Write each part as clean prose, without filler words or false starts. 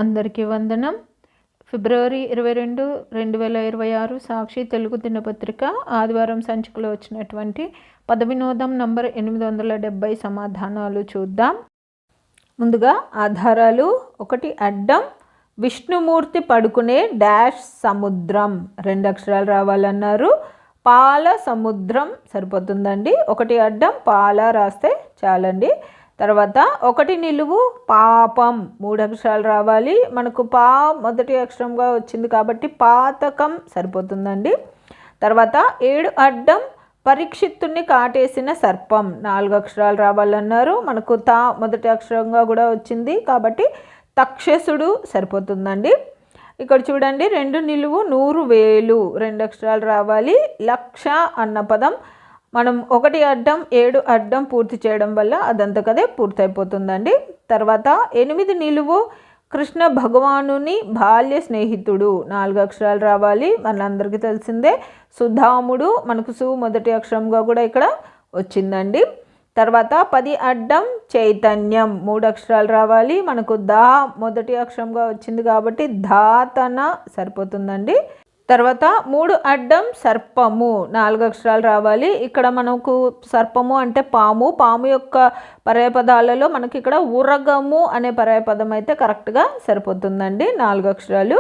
అందరికీ వందనం. ఫిబ్రవరి 22, 2026 సాక్షి తెలుగు దినపత్రిక ఆదివారం సంచికలో వచ్చినటువంటి పదవినోదం నంబర్ 870 సమాధానాలు చూద్దాం. ముందుగా ఆధారాలు. 1 అడ్డం విష్ణుమూర్తి పడుకునే డాష్ సముద్రం, 2 అక్షరాలు రావాలన్నారు. పాల సముద్రం సరిపోతుందండి. 1 అడ్డం పాల రాస్తే చాలండి. తర్వాత 1 నిలువు పాపం, 3 అక్షరాలు రావాలి. మనకు పా మొదటి అక్షరంగా వచ్చింది కాబట్టి పాతకం సరిపోతుందండి. తర్వాత 7 అడ్డం పరీక్షిత్తుని కాటేసిన సర్పం, 4 అక్షరాలు రావాలన్నారు. మనకు తా మొదటి అక్షరంగా కూడా వచ్చింది కాబట్టి తక్షసుడు సరిపోతుందండి. ఇక్కడ చూడండి 2 నిలువు 100,000, 2 అక్షరాలు రావాలి. లక్ష అన్న పదం మనం 1 అడ్డం 7 అడ్డం పూర్తి చేయడం వల్ల అదంతకదే పూర్తయిపోతుందండి. తర్వాత 8 నిలువు కృష్ణ భగవానుని బాల్య స్నేహితుడు, 4 అక్షరాలు రావాలి. మనందరికీ తెలిసిందే సుధాముడు, మనకు సు మొదటి అక్షరంగా కూడా ఇక్కడ వచ్చిందండి. తర్వాత 10 అడ్డం చైతన్యం, 3 అక్షరాలు రావాలి. మనకు దా మొదటి అక్షరంగా వచ్చింది కాబట్టి ధాతన సరిపోతుందండి. తర్వాత 3 అడ్డం సర్పము, 4 అక్షరాలు రావాలి. ఇక్కడ మనకు సర్పము అంటే పాము, పాము యొక్క పర్యాయపదాలలో మనకి ఇక్కడ ఉరగము అనే పర్యాయపదం అయితే కరెక్ట్గా సరిపోతుందండి, 4 అక్షరాలు.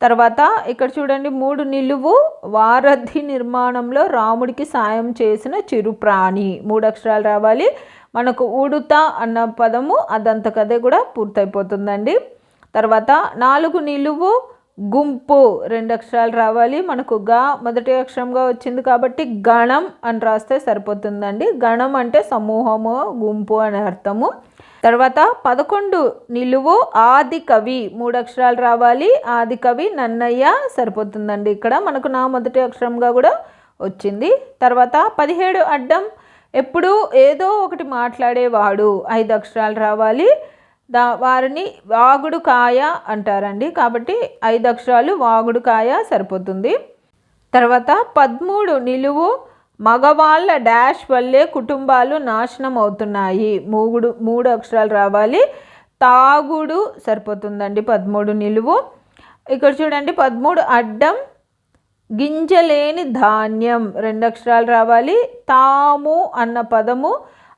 తర్వాత ఇక్కడ చూడండి 3 నిలువు వారధి నిర్మాణంలో రాముడికి సాయం చేసిన చిరుప్రాణి, 3 అక్షరాలు రావాలి. మనకు ఉడుత అన్న పదము అదంతకదే కూడా పూర్తయిపోతుందండి. తర్వాత 4 నిలువు గుంపు, 2 అక్షరాలు రావాలి. మనకు గా మొదటి అక్షరంగా వచ్చింది కాబట్టి గణం అని రాస్తే సరిపోతుందండి. గణం అంటే సమూహము, గుంపు అనే అర్థము. తర్వాత 11 నిలువు ఆది కవి, 3 అక్షరాలు రావాలి. ఆది కవి నన్నయ్య సరిపోతుందండి. ఇక్కడ మనకు నా మొదటి అక్షరంగా కూడా వచ్చింది. తర్వాత 17 అడ్డం ఎప్పుడు ఏదో ఒకటి మాట్లాడేవాడు, 5 అక్షరాలు రావాలి. వారిని వాగుడు కాయ అంటారండి కాబట్టి 5 అక్షరాలు వాగుడు కాయ సరిపోతుంది. తర్వాత 13 నిలువు మగవాళ్ళ డాష్ వల్లే కుటుంబాలు నాశనం అవుతున్నాయి, 3 అక్షరాలు రావాలి. తాగుడు సరిపోతుందండి 13 నిలువు. ఇక్కడ చూడండి 13 అడ్డం గింజలేని ధాన్యం, 2 అక్షరాలు రావాలి. తాము అన్న పదము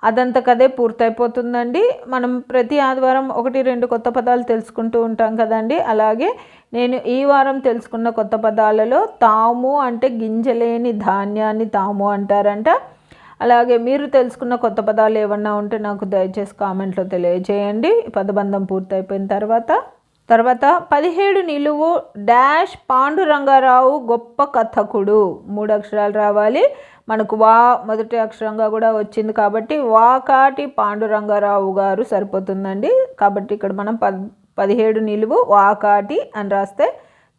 అదంతకదే పూర్తయిపోతుందండి. మనం ప్రతి ఆదివారం 1-2 కొత్త పదాలు తెలుసుకుంటూ ఉంటాం కదండి. అలాగే నేను ఈ వారం తెలుసుకున్న కొత్త పదాలలో తాము అంటే గింజలేని ధాన్యాన్ని తాము అంటారంట. అలాగే మీరు తెలుసుకున్న కొత్త పదాలు ఏమన్నా ఉంటే నాకు దయచేసి కామెంట్లో తెలియజేయండి పదబంధం పూర్తయిపోయిన తర్వాత. 17 నిలువు డాష్ పాండురంగారావు గొప్ప కథకుడు, 3 అక్షరాలు రావాలి. మనకు వా మొదటి అక్షరంగా కూడా వచ్చింది కాబట్టి వాకాటి పాండురంగారావు గారు సరిపోతుందండి. కాబట్టి ఇక్కడ మనం 17 నిలువు వాకాటి అని రాస్తే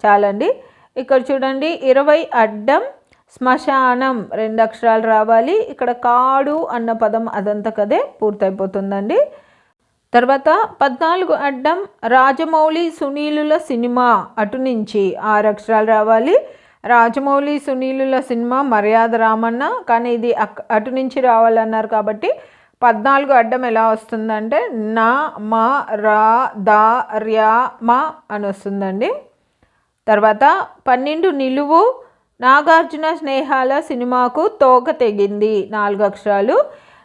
చాలండి. ఇక్కడ చూడండి 20 అడ్డం శ్మశానం, 2 అక్షరాలు రావాలి. ఇక్కడ కాడు అన్న పదం అదంతకదే పూర్తయిపోతుందండి. తర్వాత 14 అడ్డం రాజమౌళి సునీలుల సినిమా, అటు నుంచి 6 అక్షరాలు రావాలి. రాజమౌళి సునీలుల సినిమా మర్యాద రామన్న, కానీ ఇది అటు నుంచి రావాలన్నారు కాబట్టి 14 అడ్డం ఎలా వస్తుందంటే నా మా రా దా ర్యా మా అని వస్తుందండి. తర్వాత 12 నిలువు నాగార్జున స్నేహాల సినిమాకు తోక తెగింది, 4 అక్షరాలు.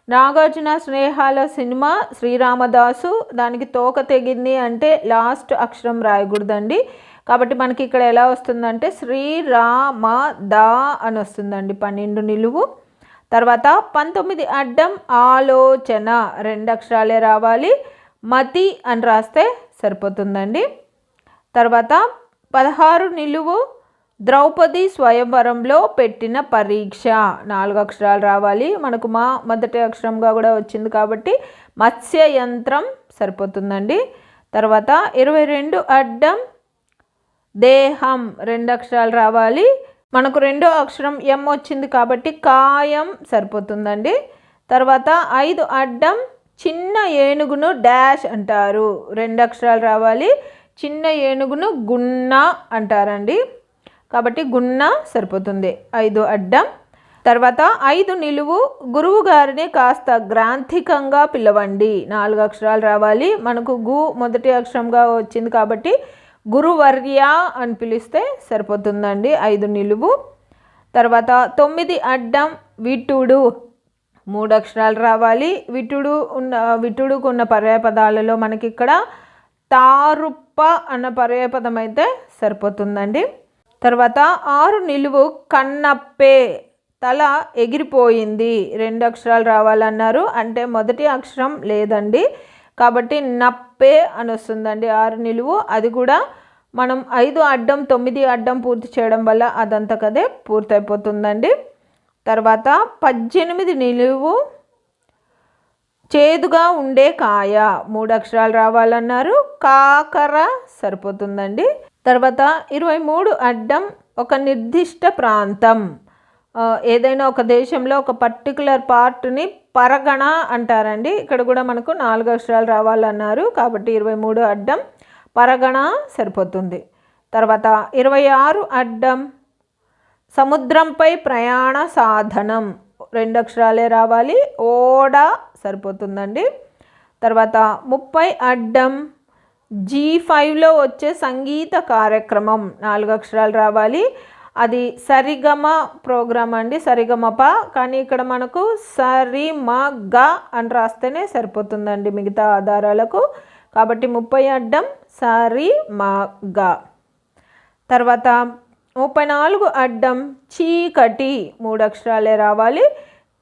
నాగార్జున స్నేహాల సినిమా శ్రీరామదాసు, దానికి తోక తెగింది అంటే లాస్ట్ అక్షరం రాయకూడదండి. కాబట్టి మనకి ఇక్కడ ఎలా వస్తుందంటే శ్రీరామ దా అని వస్తుందండి, 12 నిలువు. తర్వాత 19 అడ్డం ఆలోచన, 2 అక్షరాలే రావాలి. మతి అని రాస్తే సరిపోతుందండి. తర్వాత 16 నిలువు ద్రౌపది స్వయంవరంలో పెట్టిన పరీక్ష, 4 అక్షరాలు రావాలి. మనకు మా మొదటి అక్షరంగా కూడా వచ్చింది కాబట్టి మత్స్య యంత్రం సరిపోతుందండి. తర్వాత 22 అడ్డం దేహం, 2 అక్షరాలు రావాలి. మనకు 2వ అక్షరం ఎం వచ్చింది కాబట్టి కాయం సరిపోతుందండి. తర్వాత 5 అడ్డం చిన్న ఏనుగును డాష్ అంటారు, 2 అక్షరాలు రావాలి. చిన్న ఏనుగును గున్న అంటారండి కాబట్టి గున్న సరిపోతుంది, 5 అడ్డం. తర్వాత 5 నిలువు గురువు గారిని కాస్త గ్రాంథికంగా పిలవండి. 4 అక్షరాలు రావాలి. మనకు గు మొదటి అక్షరంగా వచ్చింది కాబట్టి గురువర్య అని పిలిస్తే సరిపోతుందండి. 5 నిలువు. తర్వాత 9 అడ్డం విటుడు 3 అక్షరాలు రావాలి. విటుడుకు ఉన్న పర్యాయపదాలలో మనకి ఇక్కడ తారుప్ప అన్న పర్యాయపదం అయితే సరిపోతుందండి. తర్వాత 6 నిలువు కన్నప్పే తల ఎగిరిపోయింది 2 అక్షరాలు రావాలన్నారు. అంటే మొదటి అక్షరం లేదండి కాబట్టి నప్పే అని వస్తుందండి 6 నిలువు. అది కూడా మనం 5 అడ్డం 9 అడ్డం పూర్తి చేయడం వల్ల అదంతకదే పూర్తయిపోతుందండి. తర్వాత 18 నిలువు చేదుగా ఉండే కాయ 3 అక్షరాలు రావాలన్నారు. కాకర సరిపోతుందండి. తర్వాత 23 అడ్డం ఒక నిర్దిష్ట ప్రాంతం. ఏదైనా ఒక దేశంలో ఒక పర్టికులర్ పార్ట్ని పరగణ అంటారండి. ఇక్కడ కూడా మనకు 4 అక్షరాలు రావాలన్నారు కాబట్టి 23 అడ్డం పరగణ సరిపోతుంది. తర్వాత 26 అడ్డం సముద్రంపై ప్రయాణ సాధనం 2 అక్షరాలే రావాలి. ఓడ సరిపోతుందండి. తర్వాత 30 అడ్డం G5లో వచ్చే సంగీత కార్యక్రమం 4 అక్షరాలు రావాలి. అది సరిగమ ప్రోగ్రామ్ అండి, సరిగమప. కానీ ఇక్కడ మనకు సరిమగ అని రాస్తేనే సరిపోతుందండి మిగతా ఆధారాలకు. కాబట్టి 30 అడ్డం సరిమగ. తర్వాత 34 అడ్డం చీకటి 3 అక్షరాలే రావాలి.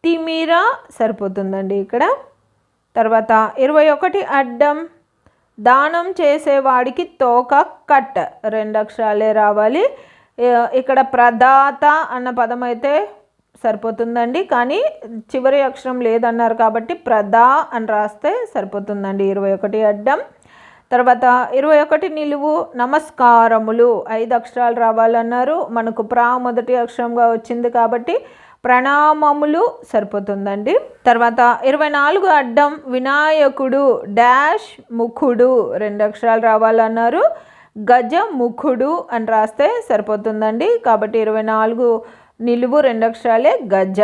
తిమిర సరిపోతుందండి ఇక్కడ. తర్వాత 21 అడ్డం దానం చేసేవాడికి తోక కట్ 2 అక్షరాలే రావాలి. ఇక్కడ ప్రదాత అన్న పదం అయితే సరిపోతుందండి. కానీ చివరి అక్షరం లేదన్నారు కాబట్టి ప్రదా అని రాస్తే సరిపోతుందండి 21 అడ్డం. తర్వాత 21 నిలువు నమస్కారములు 5 అక్షరాలు రావాలన్నారు. మనకు మొదటి అక్షరంగా వచ్చింది కాబట్టి ప్రణామములు సరిపోతుందండి. తర్వాత 24 అడ్డం వినాయకుడు డాష్ ముఖుడు 2 అక్షరాలు రావాలన్నారు. గజ ముఖుడు అని రాస్తే సరిపోతుందండి. కాబట్టి 24 నిలువు 2 అక్షరాలే గజ.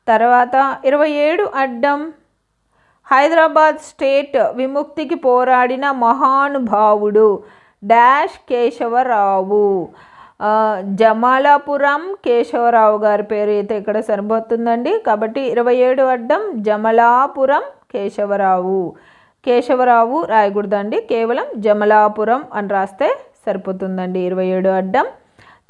తర్వాత 27 అడ్డం హైదరాబాద్ స్టేట్ విముక్తికి పోరాడిన మహానుభావుడు డాష్ కేశవరావు. జమలాపురం కేశవరావు గారి పేరు అయితే ఇక్కడ సరిపోతుందండి. కాబట్టి 27 అడ్డం జమలాపురం కేశవరావు రాయకూడదండి, కేవలం జమలాపురం అని రాస్తే సరిపోతుందండి 27 అడ్డం.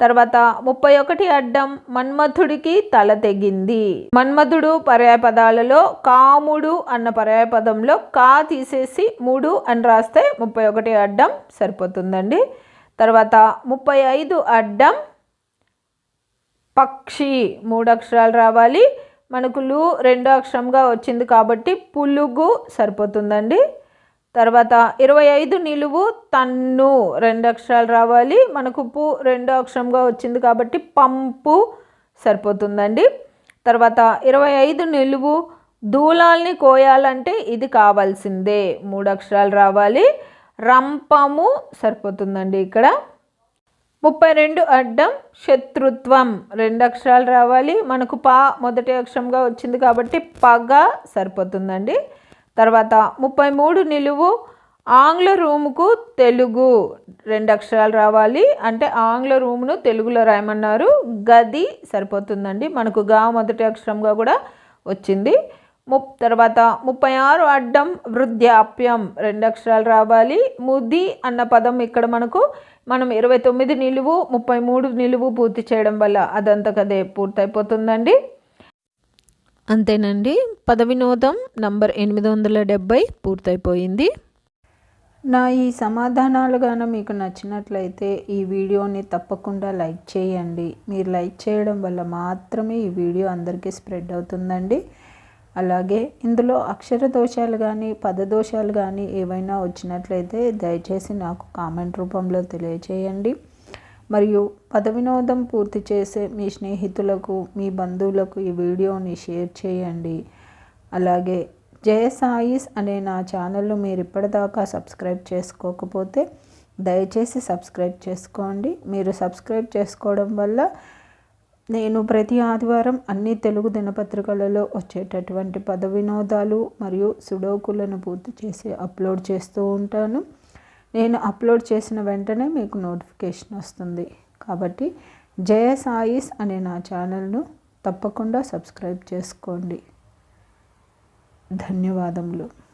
తర్వాత 31 అడ్డం మన్మథుడికి తల తెగింది. మన్మథుడు పర్యాయపదాలలో కాముడు అన్న పర్యాయపదంలో కా తీసేసి 3 అని రాస్తే 31 అడ్డం సరిపోతుందండి. తర్వాత 35 అడ్డం పక్షి 3 అక్షరాలు రావాలి. మనకు లు 2 అక్షరంగా వచ్చింది కాబట్టి పులుగు సరిపోతుందండి. తర్వాత 25 నిలువు తన్ను 2 అక్షరాలు రావాలి. మనకు పు 2 అక్షరంగా వచ్చింది కాబట్టి పంపు సరిపోతుందండి. తర్వాత 25 నిలువు దూలాల్ని కోయాలంటే ఇది కావాల్సిందే 3 అక్షరాలు రావాలి. రంపము సరిపోతుందండి ఇక్కడ. 32 అడ్డం శత్రుత్వం 2 అక్షరాలు రావాలి. మనకు మొదటి అక్షరంగా వచ్చింది కాబట్టి పగ సరిపోతుందండి. తర్వాత 33 నిలువు ఆంగ్ల రూముకు తెలుగు 2 అక్షరాలు రావాలి. అంటే ఆంగ్ల రూమును తెలుగులో రాయమన్నారు. గది సరిపోతుందండి. మనకు గా మొదటి అక్షరంగా కూడా వచ్చింది. తర్వాత 36 అడ్డం వృద్ధాప్యం 2 అక్షరాలు రావాలి. ముది అన్న పదం ఇక్కడ మనం 29 నిలువు 33 నిలువు పూర్తి చేయడం వల్ల అదంతకదే పూర్తయిపోతుందండి. అంతేనండి. పద వినోదం నంబర్ 870 పూర్తయిపోయింది. నా ఈ సమాధానాలు గాన మీకు నచ్చినట్లయితే ఈ వీడియోని తప్పకుండా లైక్ చేయండి. మీరు లైక్ చేయడం వల్ల మాత్రమే ఈ వీడియో అందరికీ స్ప్రెడ్ అవుతుందండి. అలాగే ఇందులో అక్షర దోషాలు కానీ పదదోషాలు కానీ ఏవైనా వచ్చినట్లయితే దయచేసి నాకు కామెంట్ రూపంలో తెలియచేయండి. మరియు పద వినోదం పూర్తి చేసే మీ స్నేహితులకు మీ బంధువులకు ఈ వీడియోని షేర్ చేయండి. అలాగే జయసాయిస్ అనే నా ఛానల్ను మీరు ఇప్పటిదాకా సబ్స్క్రైబ్ చేసుకోకపోతే దయచేసి సబ్స్క్రైబ్ చేసుకోండి. మీరు సబ్స్క్రైబ్ చేసుకోవడం వల్ల నేను ప్రతి ఆదివారం అన్ని తెలుగు దినపత్రికలలో వచ్చేటటువంటి పద వినోదాలు మరియు సుడోకులను పూర్తి చేసి అప్లోడ్ చేస్తూ ఉంటాను. నేను అప్లోడ్ చేసిన వెంటనే మీకు నోటిఫికేషన్ వస్తుంది. కాబట్టి జయ సాయిస్ అనే నా ఛానల్ను తప్పకుండా సబ్స్క్రైబ్ చేసుకోండి. ధన్యవాదములు.